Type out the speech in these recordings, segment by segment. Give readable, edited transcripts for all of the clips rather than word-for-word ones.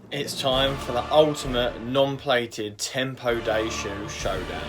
It's time for the ultimate non-plated tempo day shoe showdown.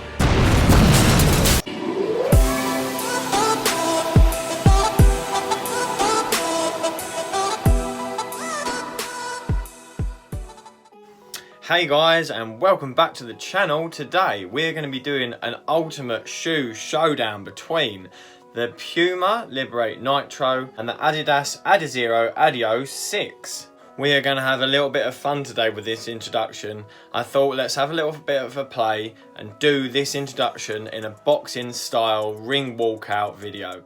Hey guys, and welcome back to the channel. Today we're going to be doing an ultimate shoe showdown between the PUMA Liberate Nitro and the ADIDAS ADIZERO ADIOS 6. We are going to have a little bit of fun today with this introduction. I thought let's have a little bit of a play and do this introduction in a boxing style ring walkout video.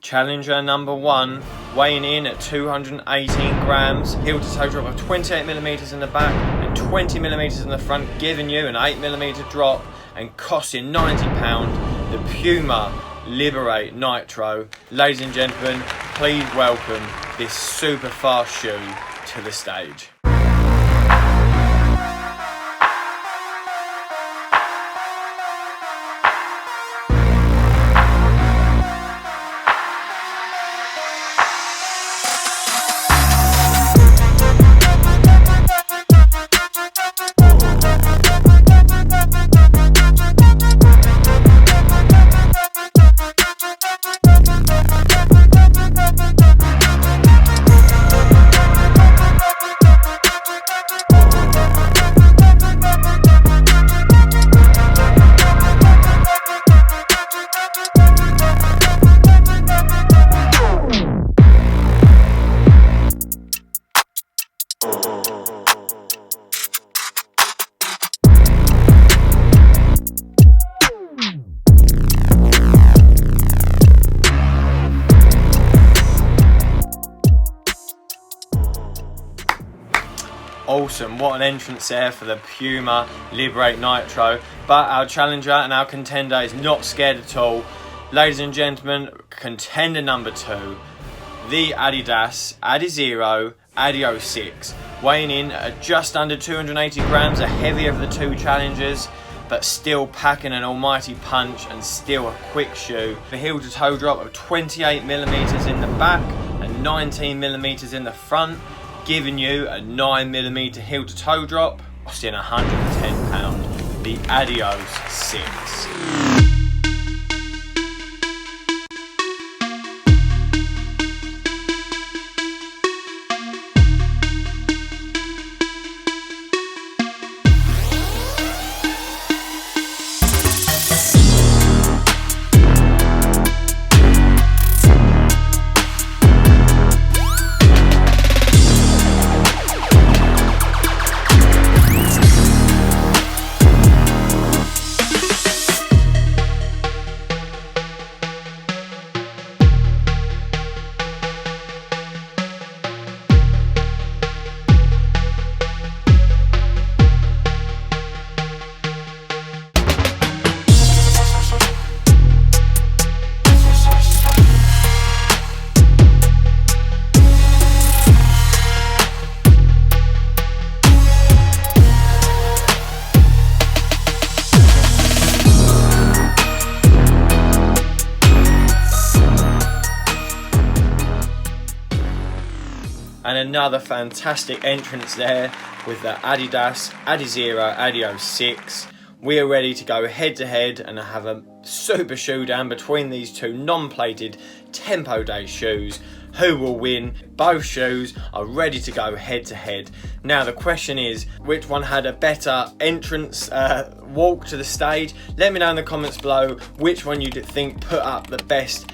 Challenger number 1, weighing in at 218 grams, heel to toe drop of 28mm in the back and 20mm in the front, giving you an 8mm drop and costing £90, the PUMA Liberate Nitro. Ladies and gentlemen, please welcome this super fast shoe to the stage. Awesome, what an entrance there for the PUMA Liberate Nitro. But our challenger and our contender is not scared at all. Ladies and gentlemen, contender number 2, the ADIDAS ADIZERO ADIOS 6. Weighing in at just under 280 grams, a heavier of the two challengers, but still packing an almighty punch and still a quick shoe. The heel to toe drop of 28mm in the back and 19mm in the front, giving you a 9mm heel to toe drop, costing £110, the ADIOS 6. And another fantastic entrance there with the ADIDAS ADIZERO ADIOS 6. We are ready to go head to head and have a super showdown between these two non-plated tempo day shoes. Who will win? Both shoes are ready to go head to head. Now the question is, which one had a better entrance walk to the stage? Let me know in the comments below which one you think put up the best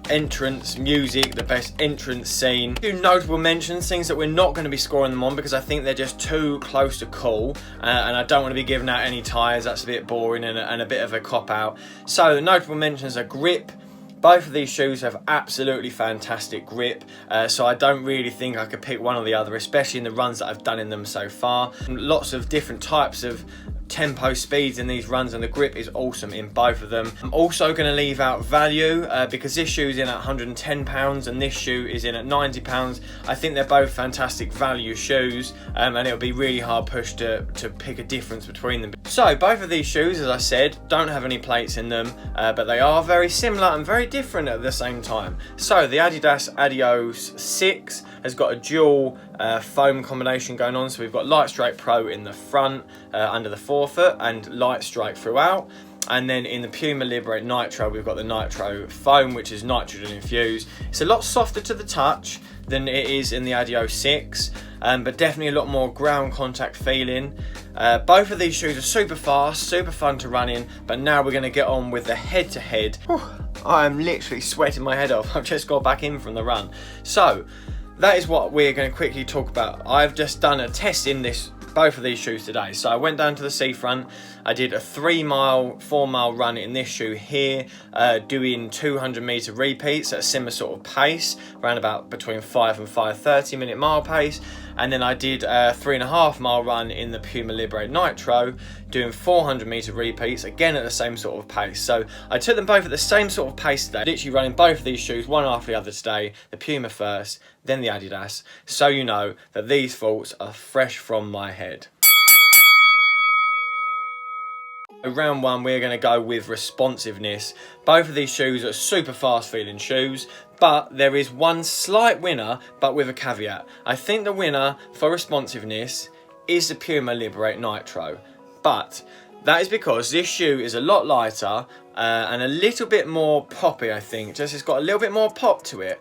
entrance music, the best entrance scene. A few notable mentions, things that we're not going to be scoring them on because I think they're just too close to call, and I don't want to be giving out any tyres. That's a bit boring and a bit of a cop-out. So the notable mentions are grip. Both of these shoes have absolutely fantastic grip, so I don't really think I could pick one or the other, especially in the runs that I've done in them so far. Lots of different types of tempo speeds in these runs, and the grip is awesome in both of them. I'm also going to leave out value because this shoe is in at £110 and this shoe is in at £90. I think they're both fantastic value shoes, and it'll be really hard push to pick a difference between them. So both of these shoes, as I said, don't have any plates in them, but they are very similar and very different at the same time. So the ADIDAS ADIOS 6 has got a dual foam combination going on. So we've got Lightstrike Pro in the front under the forefoot and Lightstrike throughout. And then in the PUMA Liberate Nitro, we've got the Nitro foam, which is nitrogen infused. It's a lot softer to the touch than it is in the Adios 6, but definitely a lot more ground contact feeling. Both of these shoes are super fast, super fun to run in, but now we're going to get on with the head-to-head. I am literally sweating my head off. I've just got back in from the run. So that is what we're going to quickly talk about. I've just done a test in both of these shoes today. So I went down to the seafront. I did a 4 mile run in this shoe here, doing 200 meter repeats at a similar sort of pace, around about between 5 and 5:30 minute mile pace. And then I did a 3.5 mile run in the PUMA Liberate Nitro, doing 400 meter repeats, again at the same sort of pace. So I took them both at the same sort of pace today, literally running both of these shoes one after the other today, the PUMA first, then the Adidas, so you know that these thoughts are fresh from my head. Round one, we're going to go with responsiveness. Both of these shoes are super fast feeling shoes, but there is one slight winner, but with a caveat. I think the winner for responsiveness is the PUMA Liberate Nitro, but that is because this shoe is a lot lighter and a little bit more poppy, I think. Just it's got a little bit more pop to it.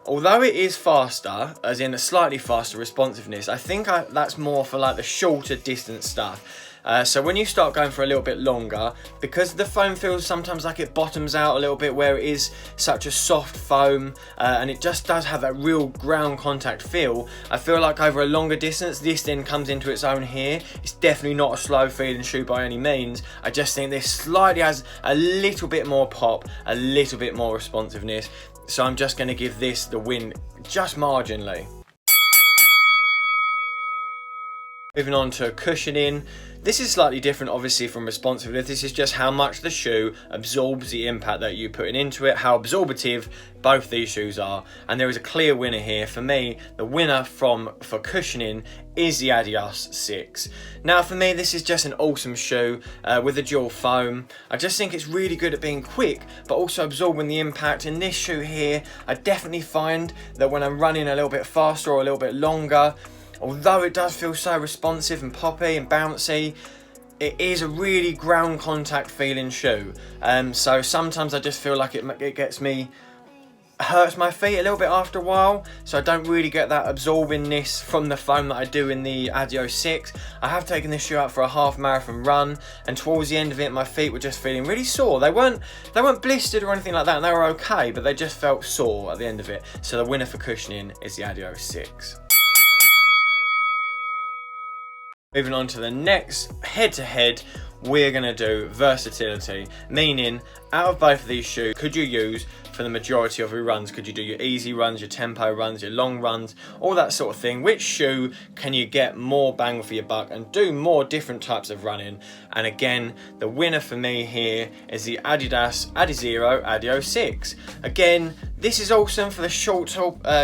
Although it is faster, as in a slightly faster responsiveness, I think that's more for like the shorter distance stuff. So when you start going for a little bit longer, because the foam feels sometimes like it bottoms out a little bit where it is such a soft foam, and it just does have that real ground contact feel, I feel like over a longer distance, this then comes into its own here. It's definitely not a slow feeling shoe by any means. I just think this slightly has a little bit more pop, a little bit more responsiveness. So I'm just going to give this the win just marginally. Moving on to cushioning. This is slightly different obviously from responsiveness. This is just how much the shoe absorbs the impact that you're putting into it, how absorbative both these shoes are. And there is a clear winner here. For me, the winner for cushioning is the Adidas 6. Now for me, this is just an awesome shoe with the dual foam. I just think it's really good at being quick, but also absorbing the impact. In this shoe here, I definitely find that when I'm running a little bit faster or a little bit longer, although it does feel so responsive and poppy and bouncy, it is a really ground contact feeling shoe. So sometimes I just feel like it hurts my feet a little bit after a while, so I don't really get that absorbingness from the foam that I do in the Adios 6. I have taken this shoe out for a half marathon run, and towards the end of it my feet were just feeling really sore. They weren't blistered or anything like that, and they were okay, but they just felt sore at the end of it. So the winner for cushioning is the Adios 6. Moving on to the next head-to-head, we're going to do versatility, meaning out of both of these shoes, could you use for the majority of your runs? Could you do your easy runs, your tempo runs, your long runs, all that sort of thing? Which shoe can you get more bang for your buck and do more different types of running? And again, the winner for me here is the Adidas Adizero Adios 6. Again, this is awesome for the short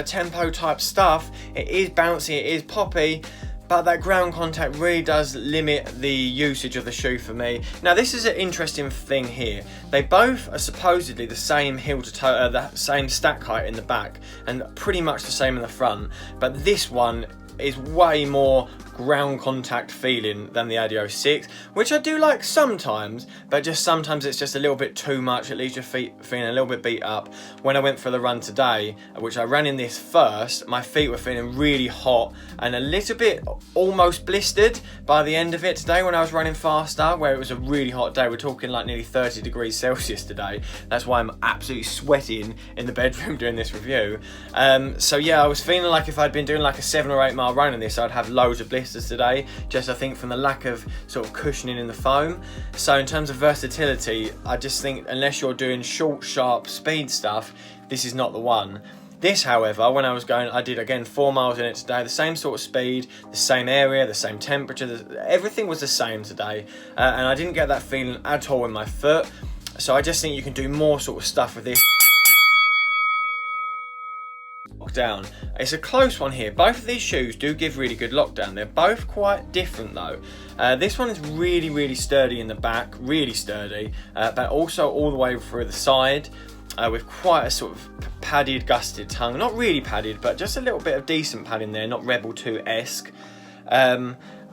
tempo type stuff. It is bouncy, it is poppy, but that ground contact really does limit the usage of the shoe for me. Now this is an interesting thing here. They both are supposedly the same heel to toe, the same stack height in the back and pretty much the same in the front, but this one is way more ground contact feeling than the Adios 6, which I do like sometimes, but just sometimes it's just a little bit too much. It leaves your feet feeling a little bit beat up. When I went for the run today, which I ran in this first, my feet were feeling really hot and a little bit almost blistered by the end of it today when I was running faster, where it was a really hot day. We're talking like nearly 30 degrees Celsius today. That's why I'm absolutely sweating in the bedroom doing this review. So yeah, I was feeling like if I'd been doing like a 7 or 8 mile run in this, I'd have loads of blisters today, just I think from the lack of sort of cushioning in the foam. So in terms of versatility, I just think unless you're doing short, sharp speed stuff, this is not the one. This, however, when I was going, I did again 4 miles in it today, the same sort of speed, the same area, the same temperature, everything was the same today, and I didn't get that feeling at all in my foot. So I just think you can do more sort of stuff with this. Lockdown. It's a close one here. Both of these shoes do give really good lockdown. They're both quite different though. This one is really, really sturdy in the back, really sturdy, but also all the way through the side, with quite a sort of padded, gusseted tongue. Not really padded, but just a little bit of decent padding there, not Rebel 2-esque.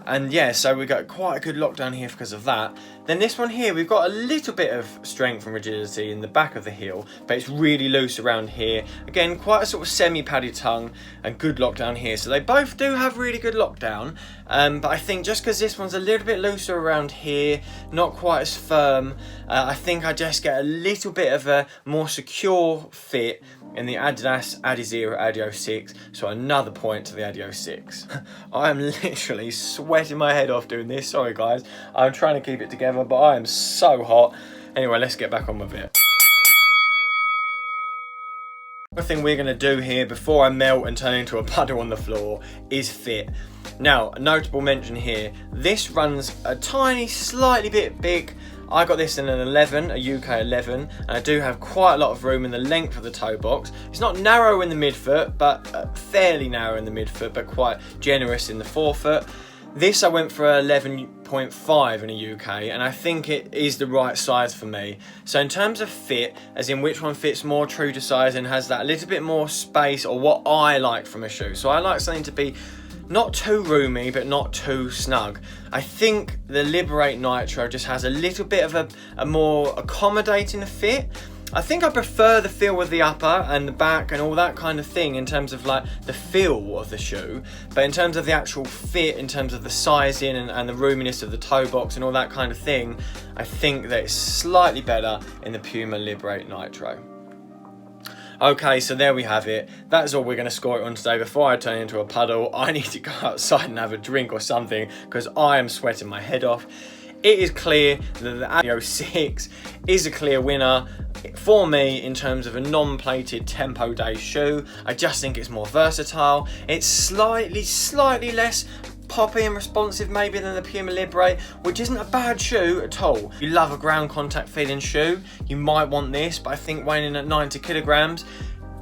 And yeah, so we got quite a good lockdown here because of that. Then this one here, we've got a little bit of strength and rigidity in the back of the heel, but it's really loose around here. Again, quite a sort of semi-padded tongue and good lockdown here. So they both do have really good lockdown, but I think just because this one's a little bit looser around here, not quite as firm, I think I just get a little bit of a more secure fit in the ADIDAS ADIZERO ADIOS 6, so another point to the ADIOS 6. I am literally sweating my head off doing this, sorry guys, I'm trying to keep it together, but I am so hot. Anyway, let's get back on with it. The thing we're going to do here before I melt and turn into a puddle on the floor is fit. Now, a notable mention here, this runs a tiny, slightly bit big. I got this in an 11, a UK 11, and I do have quite a lot of room in the length of the toe box. It's not narrow in the midfoot, but fairly narrow in the midfoot, but quite generous in the forefoot. This I went for 11.5 in a UK, and I think it is the right size for me. So in terms of fit, as in which one fits more true to size and has that little bit more space, or what I like from a shoe. So I like something to be not too roomy, but not too snug. I think the Liberate Nitro just has a little bit of a more accommodating fit. I think I prefer the feel of the upper and the back and all that kind of thing in terms of like the feel of the shoe, but in terms of the actual fit, in terms of the sizing and the roominess of the toe box and all that kind of thing, I think that it's slightly better in the Puma Liberate Nitro. Okay, so there we have it. That's all we're going to score it on today. Before I turn into a puddle, I need to go outside and have a drink or something because I am sweating my head off. It is clear that the ADIOS 6 is a clear winner for me in terms of a non-plated tempo day shoe. I just think it's more versatile. It's slightly less poppy and responsive maybe than the Puma Liberate, which isn't a bad shoe at all. If you love a ground contact feeling shoe, you might want this, but I think weighing in at 90 kilograms,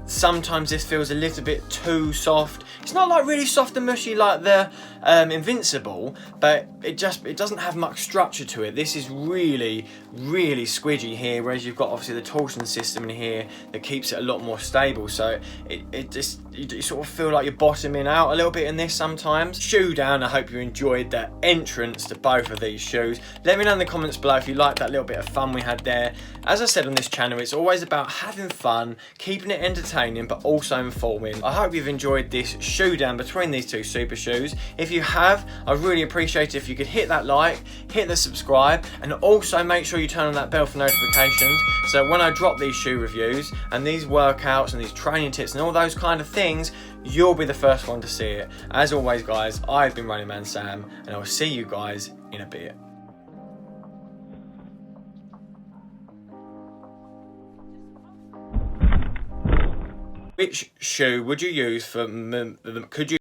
sometimes this feels a little bit too soft. It's not like really soft and mushy like the Invincible, but it doesn't have much structure to it. This is really squidgy here, whereas you've got obviously the torsion system in here that keeps it a lot more stable. So you sort of feel like you're bottoming out a little bit in this sometimes. Shoe down, I hope you enjoyed the entrance to both of these shoes. Let me know in the comments below if you liked that little bit of fun we had there. As I said on this channel, it's always about having fun, keeping it entertaining, but also informing. I hope you've enjoyed this shoe down between these two super shoes. If you have, I'd really appreciate it if you could hit that like, hit the subscribe, and also make sure you turn on that bell for notifications, so when I drop these shoe reviews and these workouts and these training tips and all those kind of things, you'll be the first one to see it. As always guys, I've been Running Man Sam, and I'll see you guys in a bit. Which shoe would you use for, could you